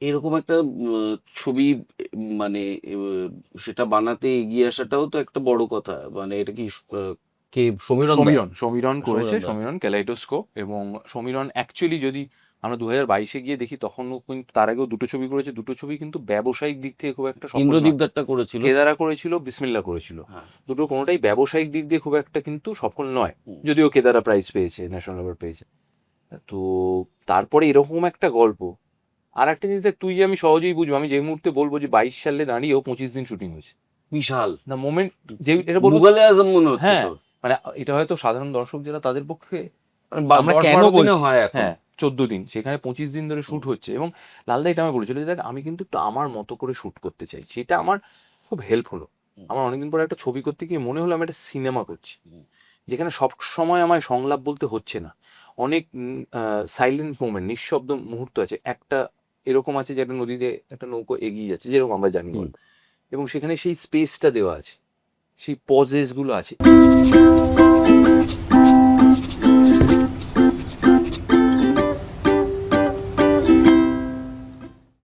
এরকম একটা ছবি মানে সেটা বানাতে এগিয়ে আসাটাও তো একটা বড় কথা। মানে এটা কি কে, সমীরণ দা? সমীরণ করেছে, সমীরণ দা। সমীরণ ক্যালাইডোস্কোপ। এবং সমীরণ অ্যাকচুয়ালি যদি আমরা 2022-এ গিয়ে দেখি, তখনও কিন্তু তার আগেও দুটো ছবি করেছে, দুটো ছবি কিন্তু ব্যবসায়িক দিক থেকে খুব একটা সফল ইন্দ্রদীপ নয়। দারটা করেছিল। কেদারা করেছিল, বিসমিল্লা করেছিল, হ্যাঁ। দুটো কোনোটাই ব্যবসায়িক দিক দিয়ে খুব একটা কিন্তু সফল নয়। হুম। যদিও কেদারা প্রাইজ পেয়েছে, ন্যাশনাল অ্যাওয়ার্ড পেয়েছে। তো তারপরে এরকম একটা গল্প। আর একটা জিনিস দেখ, তুই আমি সহজেই বুঝবো, আমি যে মুহূর্তে বলবো যে 22 সালে দাঁড়িয়েও 25 দিন শুটিং হয়েছে, বিশাল। না মোমেন্ট, যে এটা বলবো। মুঘলে আজম মনে হচ্ছে হ্যাঁ, তো। মানে এটা হয়তো সাধারণ দর্শক যারা, তাদের পক্ষে মানে আমরা দশ কেন বারো দিনে বলছি। হয় এখন। হ্যাঁ, 14 দিন, সেখানে 25 দিন ধরে হুম। শুট হচ্ছে। এবং লালদা এটা আমায় বলেছিল যে দেখ, আমি কিন্তু একটু আমার মতো করে শুট করতে চাই, সেটা আমার খুব হেল্প হলো। হুম। আমার অনেকদিন পরে একটা ছবি করতে গিয়ে মনে হলো আমি একটা সিনেমা করছি, হুম। যেখানে সব সময় আমায় সংলাপ বলতে হচ্ছে না। অনেক সাইলেন্ট মোমেন্ট, নিঃশব্দ মুহূর্ত আছে। একটা এরকম আছে যে একটা নদীতে একটা নৌকো এগিয়ে যাচ্ছে, যেরকম আমরা জানি হুম। গল্প, এবং সেখানে সেই স্পেসটা দেওয়া আছে, সেই পজেস গুলো আছে।